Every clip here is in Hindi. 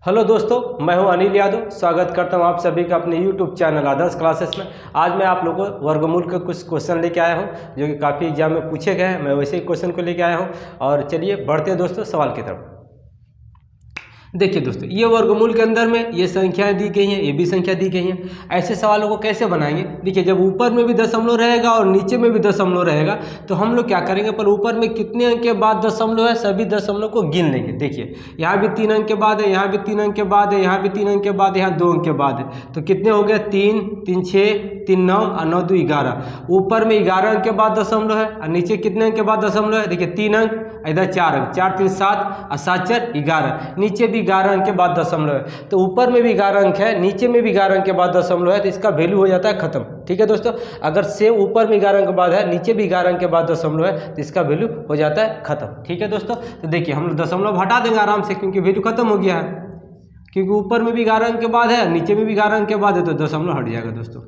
हेलो दोस्तों, मैं हूं अनिल यादव। स्वागत करता हूं आप सभी का अपने YouTube चैनल आदर्श क्लासेस में। आज मैं आप लोगों को वर्गमूल के कुछ क्वेश्चन लेके आया हूं जो कि काफ़ी एग्जाम में पूछे गए हैं। मैं वैसे ही क्वेश्चन को लेके आया हूं और चलिए बढ़ते हैं दोस्तों सवाल की तरफ। देखिए दोस्तों, ये वर्गमूल के अंदर में ये संख्याएं दी गई हैं, ये भी संख्या दी गई हैं। ऐसे सवालों को कैसे बनाएंगे? देखिए, जब ऊपर में भी दशमलव रहेगा और नीचे में भी दशमलव रहेगा तो हम लोग क्या करेंगे, पर ऊपर में कितने अंक के बाद दशमलव है सभी दशमलव को गिन लेंगे। देखिए, यहाँ भी 3 अंक के बाद है, यहाँ भी 3 अंक के बाद है, यहाँ भी 3 अंक के बाद, यहाँ 2 अंक के बाद है। तो कितने हो गए? 3 3 6 3 9 और 9 2 11। ऊपर में 11 अंक के बाद दशमलव है और नीचे कितने अंक के बाद दशमलव है? देखिए 3 अंक, इधर 4 अंक, 4 3 7 और 7 4 11। नीचे भी 11 अंक के बाद दशमलव है। तो ऊपर में भी 11 अंक है, नीचे में भी 11 अंक के बाद दशमलव है, तो इसका वैल्यू हो जाता है खत्म। ठीक है दोस्तों, अगर सेम ऊपर में 11 अंक के बाद है, नीचे भी 11 अंक के बाद दशमलव है, तो इसका वैल्यू हो जाता है खत्म। ठीक है दोस्तों, तो देखिए हम लोग दशमलव हटा देंगे आराम से, क्योंकि वैल्यू खत्म हो गया है। क्योंकि ऊपर में भी 11 अंक के बाद है, नीचे में भी 11 अंक के बाद है, तो दशमलव हट जाएगा दोस्तों।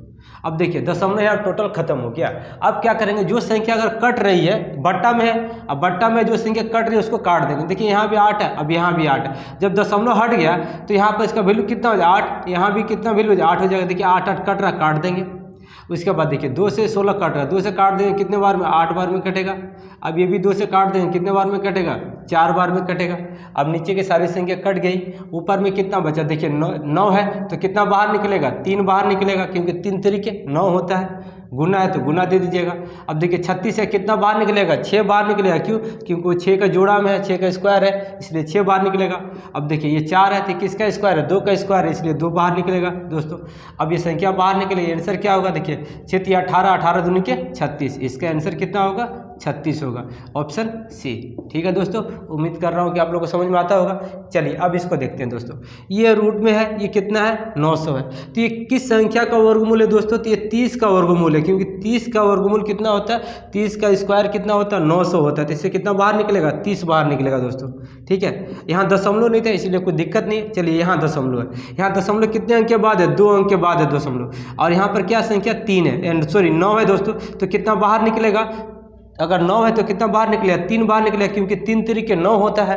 अब देखिए दशमलव यार टोटल खत्म हो गया। अब क्या करेंगे, जो संख्या अगर कट रही है बट्टा में है, अब बट्टा में जो संख्या कट रही है उसको काट देंगे। देखिए यहाँ भी 8 है, अब यहाँ भी 8 है। जब दशमलव हट गया तो यहाँ पर इसका वैल्यू कितना हो जाए? 8। यहाँ भी कितना वैल्यू हो जाए? 8 हो जाएगा। देखिए 8 8 कट रहा, काट देंगे। उसके बाद देखिए 2 से 16 कट रहा है, 2 से काट देंगे कितने बार में? 8 बार में कटेगा। अब ये भी 2 से काट देंगे कितने बार में कटेगा? 4 बार में कटेगा। अब नीचे की सारी संख्या कट गई, ऊपर में कितना बचा? देखिए 9 है तो कितना बाहर निकलेगा? 3 बाहर निकलेगा, क्योंकि 3 तरीके 9 होता है। गुना है तो गुना दे दीजिएगा। अब देखिए 36 है, कितना बाहर निकलेगा? 6 बाहर निकलेगा। क्यों? क्योंकि वो 6 का जोड़ा में है, 6 का स्क्वायर है, इसलिए 6 बाहर निकलेगा। अब देखिए ये 4 है तो किसका स्क्वायर है? 2 का स्क्वायर है, इसलिए 2 बाहर निकलेगा दोस्तों। अब ये संख्या बाहर निकलेगी, आंसर क्या होगा? देखिए 6 18 18 दूनी के 36, इसका आंसर कितना होगा? 36 होगा, ऑप्शन सी। ठीक है दोस्तों, उम्मीद कर रहा हूँ कि आप लोगों को समझ में आता होगा। चलिए अब इसको देखते हैं दोस्तों। ये रूट में है, ये कितना है? 900 है। तो ये किस संख्या का वर्गमूल है दोस्तों? तो ये 30 का वर्गमूल है, क्योंकि 30 का वर्गमूल कितना होता है? 30 का स्क्वायर कितना होता है? 900 होता है। तो इससे कितना बाहर निकलेगा? 30 बाहर निकलेगा दोस्तों। ठीक है, यहाँ दशमलव नहीं था इसलिए कोई दिक्कत नहीं। चलिए यहाँ दशमलव है, यहाँ दशमलव कितने अंक के बाद है? 2 अंक के बाद है दशमलव। और यहाँ पर क्या संख्या? 3 है, सॉरी 9 है दोस्तों। तो कितना बाहर निकलेगा? अगर 9 है तो कितना बाहर निकलेगा? 3 बाहर निकलेगा, क्योंकि 3 तरीके 9 होता है।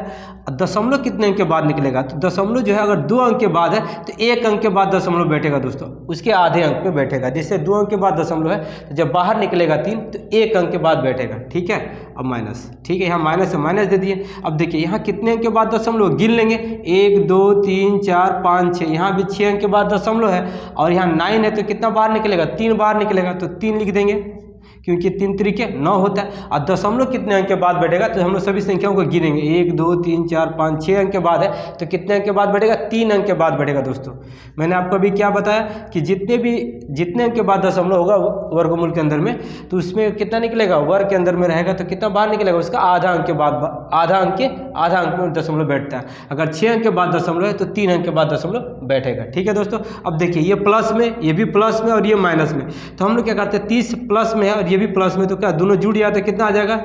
दशमलव कितने अंक के बाद निकलेगा? तो दशमलव जो है अगर 2 अंक के बाद है तो 1 अंक के बाद दशमलव बैठेगा दोस्तों, उसके आधे अंक पे बैठेगा। जैसे 2 अंक के बाद दशमलव है तो जब बाहर निकलेगा 3 तो 1 अंक के बाद बैठेगा। ठीक है, अब माइनस। ठीक है, यहाँ माइनस से माइनस दे दिए। अब देखिए यहाँ कितने अंक के बाद दशमलव गिन लेंगे? 1 2 3 4 5 6। यहाँ भी 6 अंक के बाद दशमलव है और यहाँ 9 है तो कितना बाहर निकलेगा? 3 बाहर निकलेगा, तो 3 लिख देंगे, क्योंकि 3 तरीके 9 होता है। और दशमलव कितने अंक के बाद बैठेगा? तो हम लोग सभी संख्याओं को गिनेंगे। 1 2 3 4 5 6 अंक के बाद है तो कितने अंक के बाद बैठेगा? 3 अंक के बाद बैठेगा दोस्तों। मैंने आपको अभी क्या बताया कि जितने अंक के बाद दशमलव होगा वर्गमूल के अंदर में, तो उसमें कितना निकलेगा? वर्ग के अंदर में रहेगा तो कितना बाहर निकलेगा? उसका आधा अंक के बाद, आधा अंक में दशमलव बैठता है। अगर 6 अंक के बाद दशमलव है तो 3 अंक के बाद दशमलव बैठेगा। ठीक है दोस्तों, अब देखिए ये प्लस में, ये भी प्लस में और ये माइनस में। तो हम लोग क्या करते हैं, 30 प्लस में है और ये भी प्लस में, तो क्या दोनों जुड़ जाते? कितना आ जाएगा?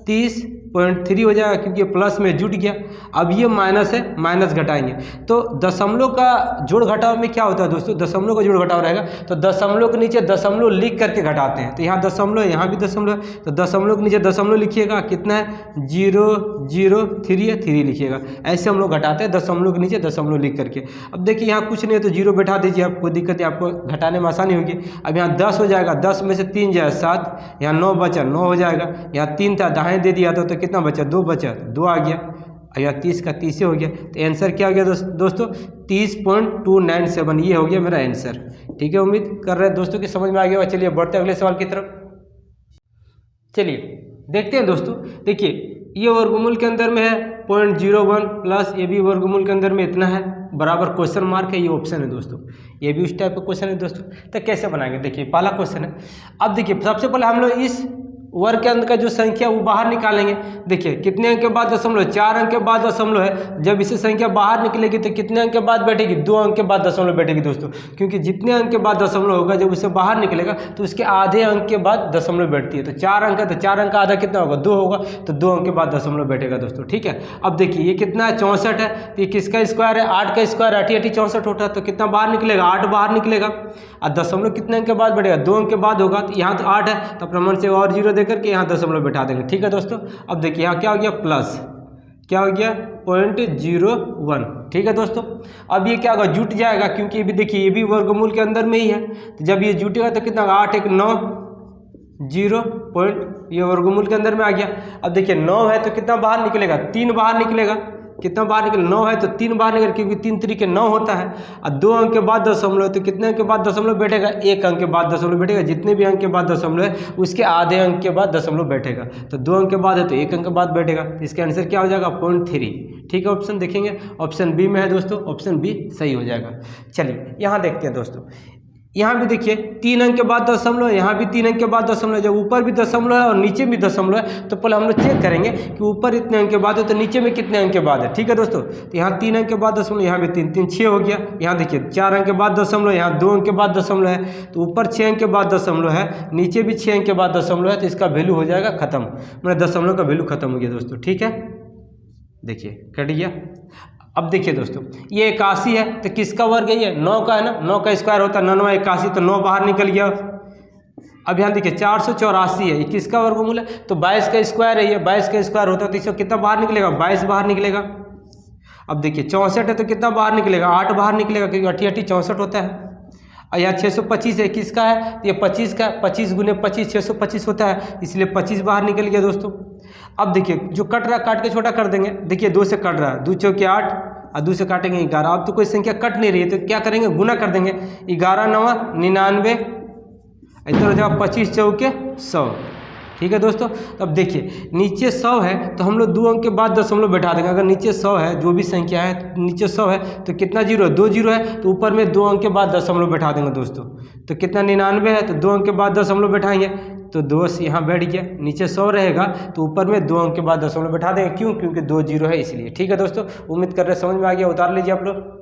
30.3 हो जाएगा, क्योंकि प्लस में जुट गया। अब ये माइनस है, माइनस घटाएंगे तो दशमलव का जोड़ घटाव में क्या होता है दोस्तों? दशमलव का जोड़ घटाव रहेगा तो दशमलव के नीचे दशमलव लिख करके घटाते हैं। तो यहाँ दशमलव है, यहाँ भी दशमलव है, तो दशमलव के नीचे दशमलव लिखिएगा। कितना है? 0 0 3 है, 3 लिखिएगा। ऐसे हम लोग घटाते हैं दशमलव के नीचे दशमलव लिख करके। अब देखिए यहाँ कुछ नहीं है तो 0 बैठा दीजिए, आप कोई दिक्कत है, आपको घटाने में आसानी होगी। अब यहाँ 10 हो जाएगा, 10 में से 3 जाए 7, यहाँ 9 बचा, 9 हो जाएगा। यहाँ 3 था, दाएँ दे दिया तो कितना बचा? 2 बचा, 2 आ गया। और यहाँ 30 का 30 हो गया, तो आंसर क्या हो गया दोस्तों? 30.297, ये हो गया मेरा आंसर। ठीक है, उम्मीद कर रहे हैं दोस्तों की समझ में आ गया। चलिए बढ़ते हैं अगले सवाल की तरफ। चलिए देखते हैं दोस्तों। देखिए ये वर्गमूल के अंदर में है 0.01 प्लस ये भी वर्गमूल के अंदर में इतना है, बराबर क्वेश्चन मार्क है, ये ऑप्शन है दोस्तों। ये भी उस टाइप का क्वेश्चन है दोस्तों। तो कैसे बनाएंगे? देखिए पहला क्वेश्चन है। अब देखिए सबसे पहले हम लोग इस वर्ग के अंदर का जो संख्या वो बाहर निकालेंगे। देखिए कितने अंक के बाद दशमलव? 4 अंक के बाद दशमलव है। जब इसे संख्या बाहर निकलेगी तो कितने अंक के बाद बैठेगी? 2 अंक के बाद दशमलव बैठेगी दोस्तों, क्योंकि जितने अंक के बाद दशमलव होगा जब उसे बाहर निकलेगा तो उसके आधे अंक के बाद दशमलव बैठती है। तो 4 अंक है तो 4 अंक का आधा कितना होगा? 2 होगा, तो 2 अंक के बाद दशमलव बैठेगा दोस्तों। ठीक है, अब देखिए ये कितना है? 64 है, तो ये किसका स्क्वायर है? 8 का स्क्वायर, 8 8 64 होता है, तो कितना बाहर निकलेगा? 8 बाहर निकलेगा। और दशमलव कितने अंक के बाद बैठेगा? 2 अंक के बाद होगा, तो यहाँ तो 8 है तो अपना मन से और 0 देकर के यहाँ दशमलव बैठा देंगे। ठीक है दोस्तों, अब देखिए यहाँ क्या हो गया? प्लस, क्या हो गया? 0.01। ठीक है दोस्तों, अब ये क्या होगा, जुट जाएगा, क्योंकि ये भी देखिए ये भी वर्गमूल के अंदर में ही है। तो जब ये जुटेगा तो कितना होगा, 8 1 9 0 पॉइंट, ये वर्गमूल के अंदर में आ गया। अब देखिए 9 है तो कितना बाहर निकलेगा, 3 बाहर निकलेगा। कितना बाहर निकले, 9 है तो 3 बाहर निकलेगा, क्योंकि 3 तरीके 9 होता है। और 2 अंक के बाद दशमलव, तो कितने अंक के बाद दशमलव बैठेगा, 1 अंक के बाद दशमलव बैठेगा। जितने भी अंक के बाद दशमलव है उसके आधे अंक के बाद दशमलव बैठेगा। तो 2 अंक के बाद है तो 1 अंक के बाद बैठेगा। इसका आंसर क्या हो जाएगा, 0.3। ठीक है, ऑप्शन देखेंगे, ऑप्शन बी में है दोस्तों, ऑप्शन बी सही हो जाएगा। चलिए यहाँ देखते हैं दोस्तों, यहाँ भी देखिए 3 अंक के बाद दशमलव, यहाँ भी 3 अंक के बाद दशमलव। जब ऊपर भी दशमलव है और नीचे भी दशमलव है तो पहले हम लोग चेक करेंगे कि ऊपर इतने अंक के बाद है तो नीचे में कितने अंक के बाद है। ठीक है दोस्तों, तो यहाँ 3 अंक के बाद दशमलव, यहाँ भी 3 3 6 हो गया। यहाँ देखिए 4 अंक के बाद दशमलव, यहाँ 2 अंक के बाद दशमलव है, तो ऊपर 6 अंक के बाद दशमलव है, नीचे भी 6 अंक के बाद दशमलव है, तो इसका वैल्यू हो जाएगा खत्म, मतलब दशमलव का वैल्यू खत्म हो गया दोस्तों। ठीक है, देखिए कट गया। अब देखिए दोस्तों, ये 81 है तो किसका वर्ग है, ये 9 का है ना, 9 का स्क्वायर होता है 9 9 81, तो 9 बाहर निकल गया। अब यहाँ देखिए 484 है, ये किसका वर्गमूल है, तो 22 का स्क्वायर है, ये 22 का स्क्वायर होता है तो इसका कितना बाहर निकलेगा, 22 बाहर निकलेगा। अब देखिए 64 है तो कितना बाहर निकलेगा, 8 बाहर निकलेगा, क्योंकि 8 8 64 होता है। और यहाँ 625 है, किसका है, तो ये 25 का, 25 गुने 25 625 होता है, इसलिए 25 बाहर निकल गया दोस्तों। अब देखिए जो कट रहा है काट के छोटा कर देंगे। देखिए 2 से कट रहा है, 2 चौके 8 और 2 से काटेंगे 11। अब तो कोई संख्या कट नहीं रही है तो क्या करेंगे, गुना कर देंगे। 11 9 99, इधर हो जाएगा 25 चौके 100। ठीक है दोस्तों, तो अब देखिए नीचे 100 है तो हम लोग 2 अंक के बाद दशमलव बैठा देंगे। अगर नीचे 100 है, जो भी संख्या है नीचे 100 है तो कितना जीरो है, 2 जीरो है, तो ऊपर में 2 अंक के बाद दशमलव बैठा देंगे दोस्तों। तो कितना 99 है तो 2 अंक के बाद दशमलव बैठाएंगे, तो 2 यहाँ बैठ गया। नीचे 100 रहेगा तो ऊपर में 2 अंक के बाद दशमलव बैठा देंगे, क्यों, क्योंकि 2 जीरो है इसलिए। ठीक है दोस्तों, उम्मीद कर रहे समझ में आ गया, उतार लीजिए आप लोग।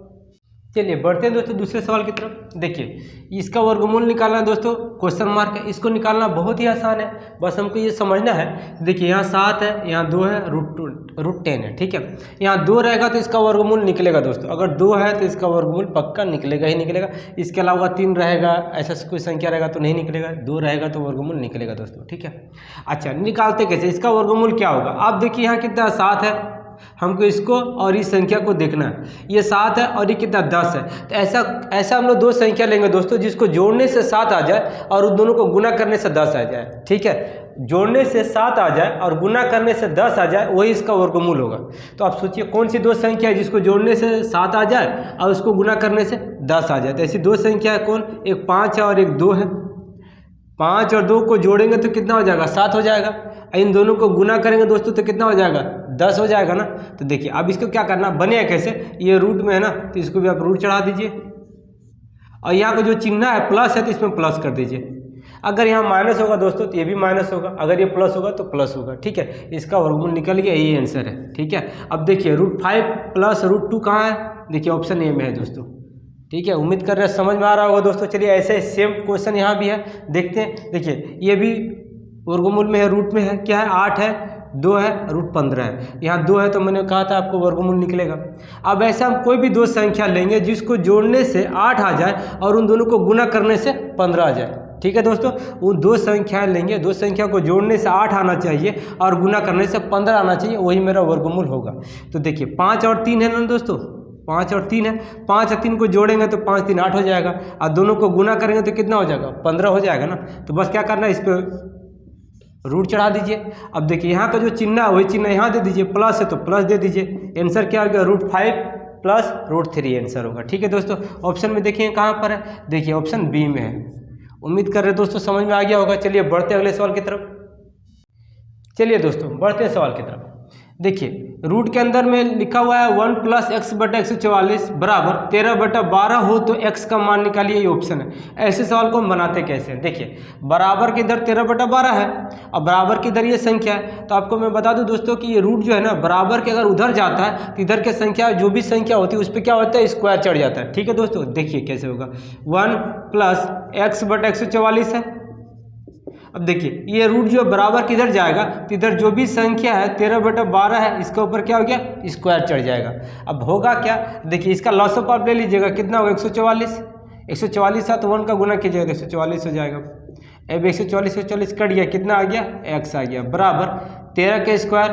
चलिए बढ़ते हैं दोस्तों दूसरे सवाल की तरफ। देखिए इसका वर्गमूल निकालना दोस्तों, क्वेश्चन मार्क है, इसको निकालना बहुत ही आसान है, बस हमको ये समझना है। देखिए यहाँ 7 है, यहाँ 2 है, रूट 10 है। ठीक है, यहाँ 2 रहेगा तो इसका वर्गमूल निकलेगा दोस्तों। अगर 2 है तो इसका वर्गमूल पक्का निकलेगा ही निकलेगा। इसके अलावा 3 रहेगा, ऐसा कोई संख्या रहेगा तो नहीं निकलेगा। 2 रहेगा तो वर्गमूल निकलेगा दोस्तों। ठीक है, अच्छा निकालते कैसे, इसका वर्गमूल क्या होगा। आप देखिए यहाँ कितना 7 है, हमको इसको और इस संख्या को देखना है। ये 7 है और ये कितना 10 है, तो ऐसा हम लोग 2 संख्या लेंगे दोस्तों जिसको जोड़ने से 7 आ जाए और उन दोनों को गुना करने से 10 आ जाए। ठीक है, जोड़ने से 7 आ जाए और गुना करने से 10 आ जाए, वही इसका वर्गमूल होगा। तो आप सोचिए कौन सी 2 संख्या है जिसको जोड़ने से 7 आ जाए और उसको गुना करने से 10 आ जाए। तो ऐसी 2 संख्या है कौन, एक 5 है और एक 2 है। 5 और 2 को जोड़ेंगे तो कितना हो जाएगा, 7 हो जाएगा। इन दोनों को गुना करेंगे दोस्तों तो कितना हो जाएगा, 10 हो जाएगा ना। तो देखिए अब इसको क्या करना, बनेगा कैसे, ये रूट में है ना तो इसको भी आप रूट चढ़ा दीजिए, और यहाँ का जो चिन्ह है प्लस है तो इसमें प्लस कर दीजिए। अगर यहाँ माइनस होगा दोस्तों तो ये भी माइनस होगा, अगर ये प्लस होगा तो प्लस होगा। ठीक है, इसका वर्गमूल निकल गया, यही आंसर है। ठीक है, अब देखिए √5 प्लस √2 कहाँ है, देखिए ऑप्शन ए में है दोस्तों। ठीक है, उम्मीद कर रहे हैं समझ में आ रहा होगा दोस्तों। चलिए ऐसे सेम क्वेश्चन यहाँ भी है, देखते हैं। देखिए ये भी वर्गमूल में है, रूट में है, क्या है 8 है, 2 है, √15 है। यहाँ 2 है तो मैंने कहा था आपको वर्गमूल निकलेगा। अब ऐसा हम कोई भी 2 संख्या लेंगे जिसको जोड़ने से 8 आ जाए और उन दोनों को गुना करने से 15 आ जाए। ठीक है दोस्तों, उन 2 संख्याएं लेंगे, 2 संख्या को जोड़ने से 8 आना चाहिए और गुना करने से 15 आना चाहिए, वही मेरा वर्गमूल होगा। तो देखिए 5 और 3 है ना दोस्तों, 5 और 3 है, 5 और 3 को जोड़ेंगे तो 5 3 8 हो जाएगा, और दोनों को गुना करेंगे तो कितना हो जाएगा, 15 हो जाएगा ना। तो बस क्या करना है, इस पर रूट चढ़ा दीजिए। अब देखिए यहाँ का जो चिन्ह है वही चिन्ह यहाँ दे दीजिए, प्लस है तो प्लस दे दीजिए। आंसर क्या हो गया, √5 प्लस √3 आंसर होगा। ठीक है दोस्तों, ऑप्शन में देखिए कहाँ पर है, देखिए ऑप्शन बी में है। उम्मीद कर रहे दोस्तों समझ में आ गया होगा। चलिए बढ़ते अगले सवाल की तरफ। चलिए दोस्तों बढ़ते हैं सवाल की तरफ। देखिए रूट के अंदर में लिखा हुआ है 1 + x/144 बराबर 13/12 हो तो x का मान निकालिए, ये ऑप्शन है। ऐसे सवाल को हम बनाते कैसे हैं, देखिए बराबर की इधर 13/12 है और बराबर की इधर ये संख्या है। तो आपको मैं बता दूं दोस्तों कि ये रूट जो है ना, बराबर के अगर उधर जाता है तो इधर के संख्या जो भी संख्या होती है उस पर क्या होता है, स्क्वायर चढ़ जाता है। ठीक है दोस्तों, देखिए कैसे होगा, 1 + x/144 है। अब देखिए ये रूट जो बराबर किधर जाएगा तो इधर जो भी संख्या है 13/12 है, इसके ऊपर क्या हो गया, स्क्वायर चढ़ जाएगा। अब होगा क्या, देखिए इसका लॉस ऑफ आप ले लीजिएगा, कितना होगा 144। 144 है तो 1 का गुना कीजिएगा तो 144 हो जाएगा। अब 144 कट गया, कितना आ गया, x आ गया, बराबर 13 का स्क्वायर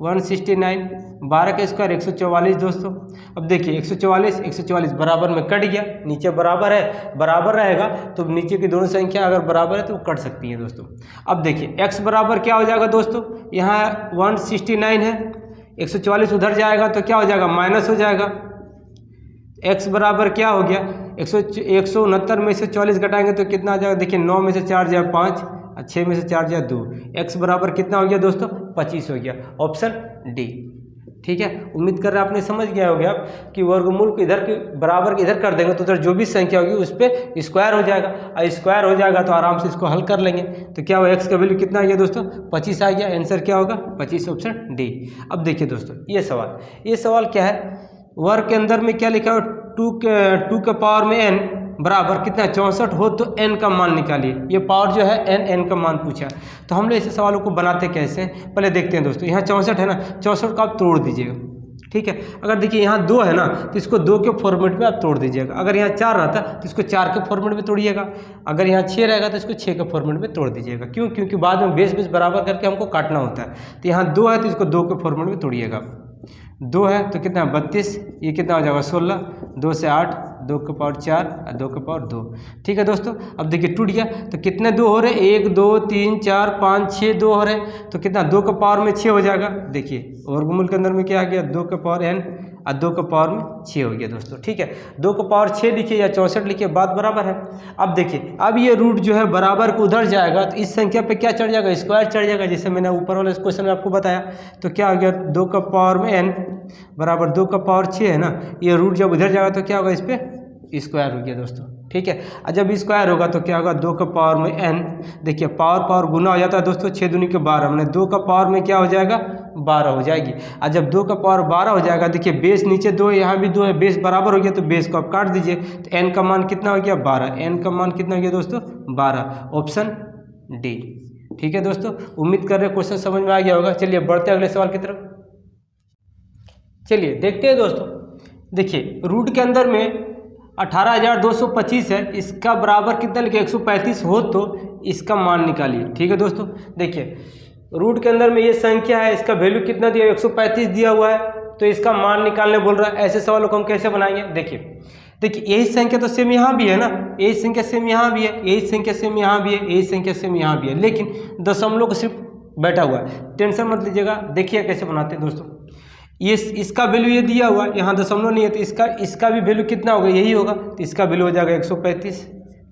169, 12 का स्क्वायर 144 दोस्तों। अब देखिए 144 बराबर में कट गया, नीचे बराबर है, बराबर रहेगा तो नीचे की दोनों संख्या अगर बराबर है तो वो कट सकती हैं दोस्तों। अब देखिए x बराबर क्या हो जाएगा दोस्तों, यहाँ 169 है, 144 उधर जाएगा तो क्या हो जाएगा, माइनस हो जाएगा। x बराबर क्या हो गया, 169 में से 144 घटाएंगे तो कितना आ जाएगा, देखिए 9 में से 4 जाए 5, 6 में से 4 जाए 2, x बराबर कितना हो गया दोस्तों, 25 हो गया, ऑप्शन डी। ठीक है, उम्मीद कर रहे हैं आपने समझ गया होगा कि वर्गमूल को इधर के बराबर इधर कर देंगे तो उधर जो भी संख्या होगी उस पर स्क्वायर हो जाएगा, और स्क्वायर हो जाएगा तो आराम से इसको हल कर लेंगे। तो क्या हुआ, x का वैल्यू कितना आ गया दोस्तों, 25 आ गया, आंसर क्या होगा 25, ऑप्शन डी। अब देखिए दोस्तों ये सवाल क्या है, वर्ग के अंदर में क्या लिखा है, 2 के पावर में n बराबर कितना 64 हो तो n का मान निकालिए। ये पावर जो है n का मान पूछा, तो हम लोग ऐसे सवालों को बनाते कैसे हैं पहले देखते हैं दोस्तों। यहाँ 64 है ना, 64 का आप तोड़ दीजिएगा, ठीक है। अगर देखिए यहाँ 2 है ना तो इसको 2 के फॉर्मेट में आप तोड़ दीजिएगा। अगर यहाँ 4 रहता तो इसको 4 के फॉर्मेट में तोड़िएगा। अगर यहाँ 6 रहेगा तो इसको 6 के फॉर्मेट में तोड़ दीजिएगा। क्यों, क्योंकि बाद में बेस बराबर करके हमको काटना होता है। तो यहाँ 2 है तो इसको 2 के फॉर्मेट में तोड़िएगा। 2 है तो कितना 32, ये कितना हो जाएगा 16, 2 से 8, 2 के पावर 4 और 2 के पावर 2। ठीक है दोस्तों, अब देखिए टूट गया तो कितने 2 हो रहे, 1 2 3 4 5 6 2 हो रहे, तो कितना 2 के पावर में 6 हो जाएगा। देखिए वर्गमूल के अंदर में क्या आ गया, 2 के पावर n और 2 के पावर में 6 हो गया दोस्तों। ठीक है, 2 के पावर 6 लिखिए या 64 लिखिए, बात बराबर है। अब देखिए अब ये रूट जो है बराबर को उधर जाएगा तो इस संख्या पे क्या चढ़ जाएगा, स्क्वायर चढ़ जाएगा, जैसे मैंने ऊपर वाले क्वेश्चन में आपको बताया। तो क्या हो गया, 2 का पावर में n बराबर 2 का पावर 6 है ना, ये रूट जब उधर जाएगा तो क्या होगा, इस पर स्क्वायर हो गया दोस्तों। ठीक है, और जब स्क्वायर होगा तो क्या होगा, 2 का पावर में n, देखिए पावर गुना हो जाता है दोस्तों, 6 दूनी के 12, हमने 2 का पावर में क्या हो जाएगा 12 हो जाएगी। और जब 2 का पावर 12 हो जाएगा, देखिए बेस नीचे 2 है, यहाँ भी 2 है, बेस बराबर हो गया तो बेस को आप काट दीजिए, तो n का मान कितना हो गया 12, n का मान कितना हो गया दोस्तों 12, ऑप्शन डी। ठीक है दोस्तों, उम्मीद कर रहे हैं क्वेश्चन समझ में आ गया होगा। चलिए बढ़ते हैं अगले सवाल की तरफ। चलिए देखते हैं दोस्तों, देखिए रूट के अंदर में 18,225 है, इसका बराबर कितना लिखे 135 हो तो इसका मान निकालिए। ठीक है दोस्तों, देखिए रूट के अंदर में ये संख्या है, इसका वैल्यू कितना दिया 135 दिया हुआ है, तो इसका मान निकालने बोल रहा है। ऐसे सवालों को हम कैसे बनाएंगे, देखिए यही संख्या तो सेम यहाँ भी है ना, यही संख्या सेम यहाँ भी है, यही संख्या सेम यहाँ भी है, यही संख्या सेम यहाँ भी है, लेकिन दशमलव को सिर्फ बैठा हुआ है। टेंशन मत लीजिएगा, देखिए कैसे बनाते हैं दोस्तों। ये इसका वैल्यू ये दिया हुआ है, यहाँ दशमलव नहीं है तो इसका भी वैल्यू कितना होगा, यही होगा, तो इसका वैल्यू हो जाएगा 135।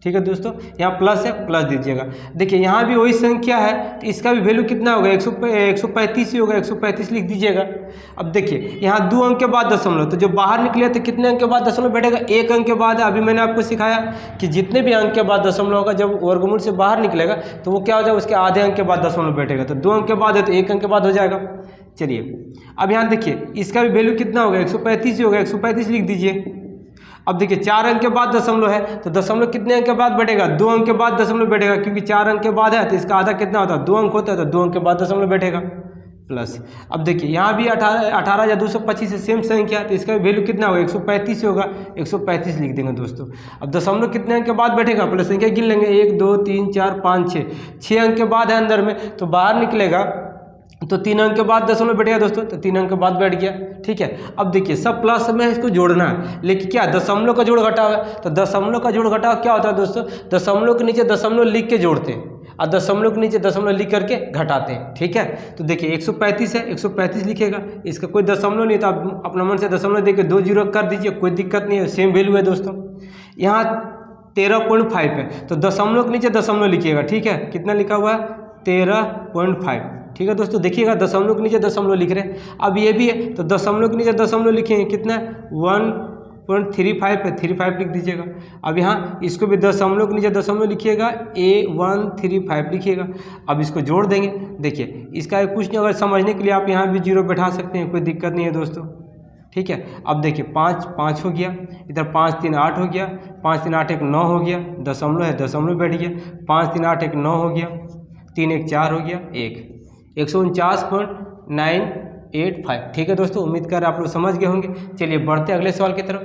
ठीक है दोस्तों, यहाँ प्लस है, प्लस दीजिएगा। देखिए यहाँ भी वही संख्या है तो इसका भी वैल्यू कितना होगा 135 ही होगा, 135 लिख दीजिएगा। अब देखिए यहाँ 2 अंक के बाद दशमलव, तो जो बाहर निकले तो कितने अंक के बाद दशमलव बैठेगा, 1 अंक के बाद। अभी मैंने आपको सिखाया कि जितने भी अंक के बाद दशमलव होगा, जब वर्गमूल से बाहर निकलेगा तो वो क्या हो जाएगा, उसके आधे अंक के बाद दशमलव बैठेगा। तो 2 अंक के बाद है तो 1 अंक के बाद हो जाएगा। चलिए अब यहाँ देखिए इसका भी वैल्यू कितना होगा 135 ही होगा, 135 लिख दीजिए। अब देखिए 4 अंक के बाद दशमलव है तो दशमलव कितने अंक के बाद बैठेगा, 2 अंक के बाद दशमलव बैठेगा, क्योंकि 4 अंक के बाद है तो इसका आधा कितना होता है 2 अंक होता है, तो 2 अंक के बाद दशमलव बैठेगा प्लस। अब देखिए यहाँ भी 18,225 है, सेम संख्या, तो इसका वैल्यू कितना होगा 135 होगा, 135 लिख देंगे दोस्तों। अब दशमलव कितने अंक के बाद बैठेगा, पहले संख्या गिन लेंगे, 1 2 3 4 5 6 अंक के बाद है अंदर में, तो बाहर निकलेगा तो 3 अंक के बाद दशमलव बैठेगा दोस्तों, तो 3 अंक के बाद बैठ गया। ठीक है, अब देखिए सब प्लस में इसको जोड़ना है, लेकिन क्या दशमलव का जोड़ घटाव है, तो दशमलव का जोड़ घटाव क्या होता है दोस्तों, दशमलव के नीचे दशमलव लिख के जोड़ते हैं और दशमलव के नीचे दशमलव लिख करके घटाते हैं। ठीक है, तो देखिए 135 है, 135 लिखेगा, इसका कोई दशमलव नहीं, तो आप अपना मन से दशमलव देके 2 जीरो कर दीजिए, कोई दिक्कत नहीं है, सेम वैल्यू है दोस्तों। यहाँ 13.5 है तो दशमलव के नीचे दशमलव लिखिएगा। ठीक है, कितना लिखा हुआ है 13.5। ठीक है दोस्तों, देखिएगा दशमलव के नीचे दशमलव लिख रहे हैं। अब ये भी है तो दशमलव के नीचे दशमलव लिखेंगे, कितना 1.35 है, 35 लिख दीजिएगा। अब यहाँ इसको भी दशमलव के नीचे दशमलव लिखिएगा, A135 लिखिएगा। अब इसको जोड़ देंगे, देखिए इसका कुछ नहीं, अगर समझने के लिए आप यहाँ भी 0 बैठा सकते हैं, कोई दिक्कत नहीं है दोस्तों। ठीक है, अब देखिए 5 हो गया, इधर 5 3 8 हो गया, 5 3 8 1 9 हो गया, दशमलव है दशमलव बैठ गया, 5 3 8 1 9 हो गया, 3 1 4 हो गया, 149.985। ठीक है दोस्तों, उम्मीद कर आप लोग समझ गए होंगे। चलिए बढ़ते अगले सवाल की तरफ।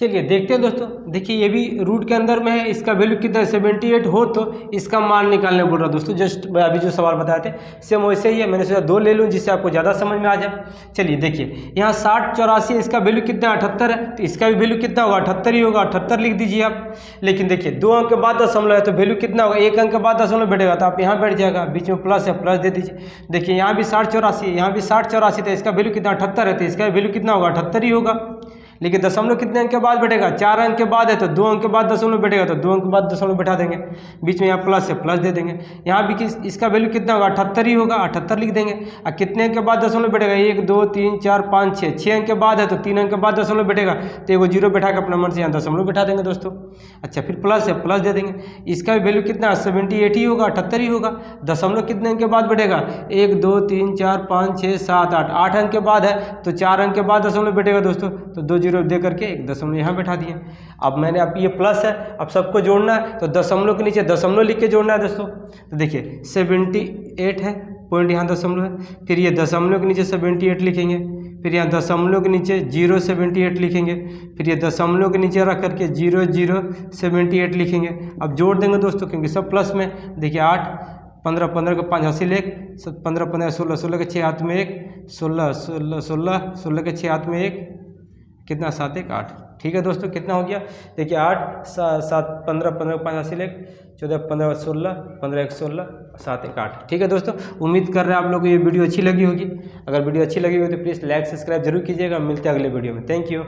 चलिए देखते हैं दोस्तों। देखिए ये भी रूट के अंदर में है, इसका वैल्यू कितना है 78 हो तो इसका मान निकालने बोल रहा दोस्तों। जस्ट अभी जो सवाल बताए थे सेम वैसे ही है, मैंने सोचा 2 ले लूँ जिससे आपको ज़्यादा समझ में आ जाए। चलिए देखिए यहाँ 60 84 इसका वैल्यू कितना 78 है, तो इसका भी वैल्यू कितना होगा 78 ही होगा, 78 लिख दीजिए आप। लेकिन देखिए 2 अंक के बाद दशमलव है तो वैल्यू कितना होगा, 1 अंक के बाद दशमलव बैठेगा तो आप यहाँ बैठ जाएगा, बीच में प्लस है प्लस दे दीजिए। देखिए यहाँ भी 60 84 यहाँ भी 60 84 तो इसका वैल्यू कितना 78 है, तो इसका वैल्यू कितना होगा 78 ही होगा। लेकिन दशमलव कितने अंक के बाद बैठेगा, 4 अंक के बाद है तो 2 अंक के बाद दशमलव बैठेगा तो 2 अंक के बाद दशमलव बैठा देंगे, बीच में यहाँ प्लस है प्लस दे देंगे। यहाँ भी इसका वैल्यू कितना होगा 78 ही होगा, 78 लिख देंगे। और कितने अंक के बाद दशमलव बैठेगा, 1 2 3 4 5 6 6 अंक के बाद है तो 3 अंक के बाद दशमलव बैठेगा तो एगो जीरो बैठा के अपना मन से यहाँ दशमलव बैठा देंगे दोस्तों। अच्छा फिर प्लस है प्लस दे देंगे। इसका वैल्यू कितना 78 ही होगा, 78 ही होगा। दशमलव कितने अंक के बाद बैठेगा, 1 2 3 4 5 6 7 8 8 अंक के बाद है तो 4 अंक के बाद दशमलव बैठेगा दोस्तों, तो 2 जीरो दे करके एक दशमलव यहाँ बैठा दिए। अब मैंने अब ये प्लस है, अब सबको जोड़ना है तो दशमलव के नीचे दशमलव लिख के जोड़ना है दोस्तों। तो देखिए 78 है, पॉइंट यहाँ दशमलव है, फिर ये दशमलव के नीचे 78 लिखेंगे, फिर यहाँ दशमलव के नीचे 078 लिखेंगे, फिर ये दशमलव के नीचे रख करके 0078 लिखेंगे। अब जोड़ देंगे दोस्तों क्योंकि सब प्लस में। देखिए 8 15 15 के 5 हासिल 1 15 15 16 16 के 6 हाथ में 1 16 16 16 16 के 6 हाथ में 1 कितना 7 1 8। ठीक है दोस्तों कितना हो गया, देखिए 8 7 15 15 5 हासिल 1 14 15 16 15 1 16 7 1 8। ठीक है दोस्तों, उम्मीद कर रहे हैं आप लोगों को ये वीडियो अच्छी लगी होगी। अगर वीडियो अच्छी लगी हो तो प्लीज़ लाइक सब्सक्राइब जरूर कीजिएगा। मिलते हैं अगले वीडियो में। Thank you.